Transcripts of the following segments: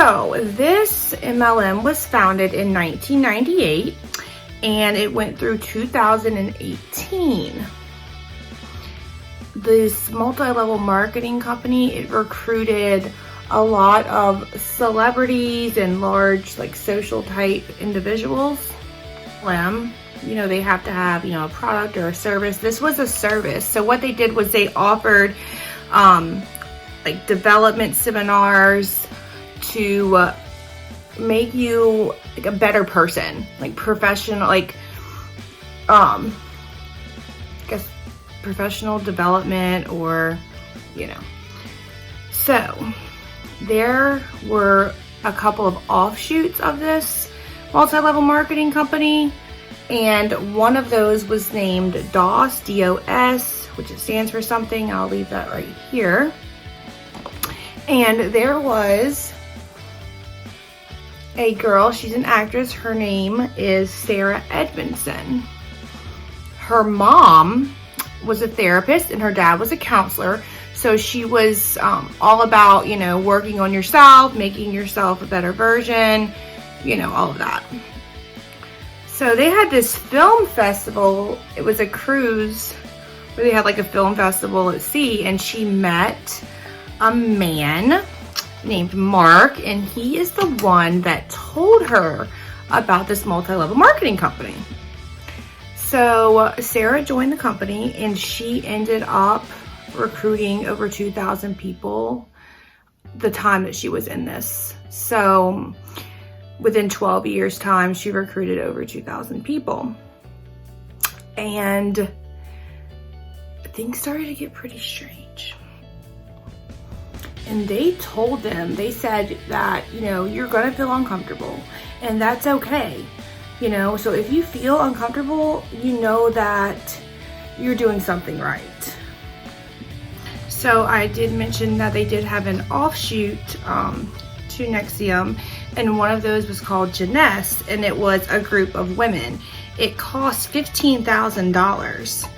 So this MLM was founded in 1998 and it went through 2018. This multi-level marketing company, it recruited a lot of celebrities and large like social type individuals. You know, they have to have, you know, a product or a service. This was a service. So what they did was they offered like development seminars to make you like a better person, like professional, like I guess professional development, or you know. So there were a couple of offshoots of this multi-level marketing company, and one of those was named DOS, D-O-S, which it stands for something. I'll leave that right here. And there was a girl, she's an actress, her name is Sarah Edmondson. Her mom was a therapist and her dad was a counselor. So she was all about, you know, working on yourself, making yourself a better version, you know, all of that. So they had this film festival. It was a cruise where they had like a film festival at sea, and she met a man named Mark, and he is the one that told her about this multi-level marketing company. So Sarah joined the company and she ended up recruiting over 2,000 people the time that she was in this. So within 12 years time, she recruited over 2,000 people. And things started to get pretty strange. And they told them, they said that, you know, you're gonna feel uncomfortable and that's okay. You know, so if you feel uncomfortable, you know that you're doing something right. So I did mention that they did have an offshoot to Nxivm, and one of those was called Janess, and it was a group of women. It cost $15,000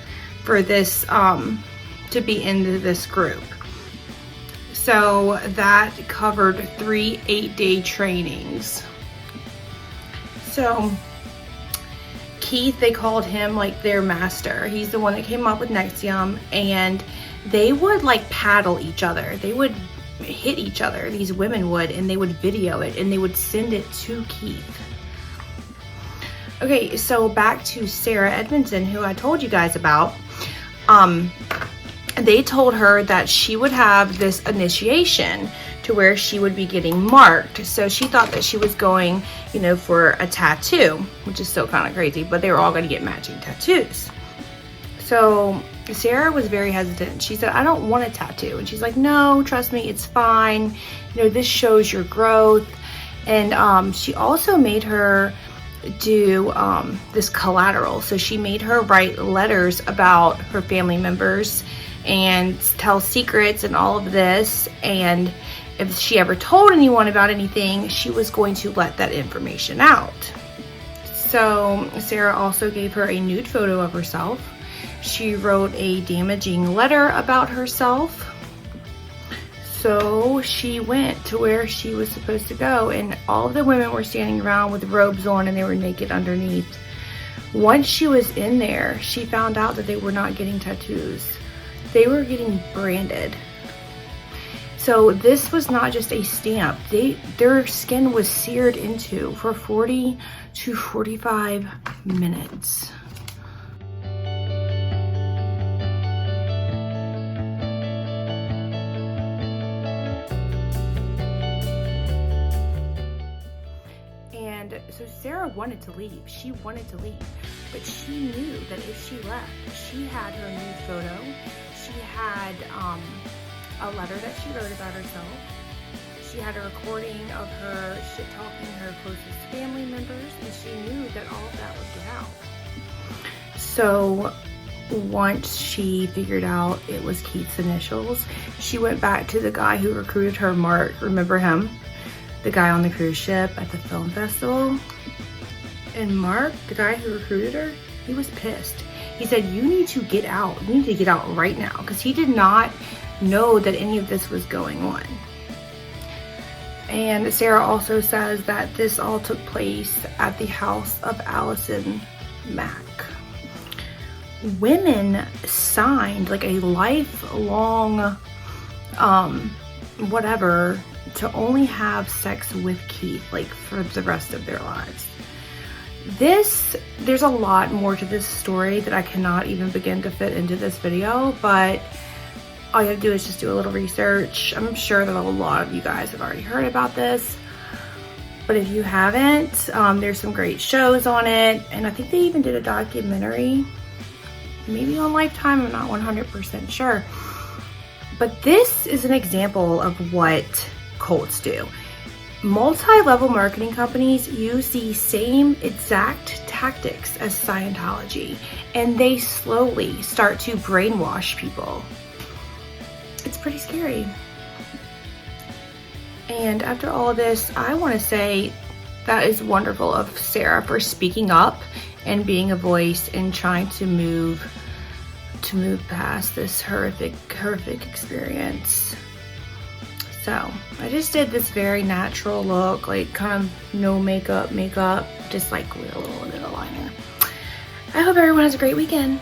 for this to be into this group. So that covered 3 8-day trainings. So Keith, they called him like their master. He's the one that came up with Nxivm, and they would like paddle each other. They would hit each other, these women would, and they would video it and they would send it to Keith. Okay, so back to Sarah Edmondson, who I told you guys about. They told her that she would have this initiation to where she would be getting marked. So she thought that she was going, you know, for a tattoo, which is still kind of crazy, but they were all going to get matching tattoos. So Sarah was very hesitant. She said, I don't want a tattoo. And she's like, no, trust me, it's fine. You know, this shows your growth. And she also made her do this collateral. So she made her write letters about her family members and tell secrets and all of this. And if she ever told anyone about anything, she was going to let that information out. So Sarah also gave her a nude photo of herself. She wrote a damaging letter about herself. So she went to where she was supposed to go, and all of the women were standing around with robes on and they were naked underneath. Once she was in there, she found out that they were not getting tattoos. They were getting branded. So this was not just a stamp. Their skin was seared into for 40 to 45 minutes. And so Sarah wanted to leave. She wanted to leave, but she knew that if she left, she had her nude photo. She had a letter that she wrote about herself. She had a recording of her shit talking her closest family members, and she knew that all of that would get out. So once she figured out it was Keith's initials, she went back to the guy who recruited her, Mark. Remember him? The guy on the cruise ship at the film festival. And Mark, the guy who recruited her, he was pissed. He said, you need to get out. You need to get out right now, because he did not know that any of this was going on. And Sarah also says that this all took place at the house of Allison Mack. Women signed like a lifelong whatever to only have sex with Keith like for the rest of their lives. There's a lot more to this story that I cannot even begin to fit into this video, but all you have to do is just do a little research. I'm sure that a lot of you guys have already heard about this, but if you haven't, there's some great shows on it, and I think they even did a documentary, maybe on Lifetime, I'm not 100% sure. But this is an example of what cults do. Multi-level marketing companies use the same exact tactics as Scientology, and they slowly start to brainwash people. It's pretty scary. And after all of this, I want to say that is wonderful of Sarah for speaking up and being a voice and trying to move past this horrific experience. So I just did this very natural look, like kind of no makeup, just like with a little bit of liner. I hope everyone has a great weekend.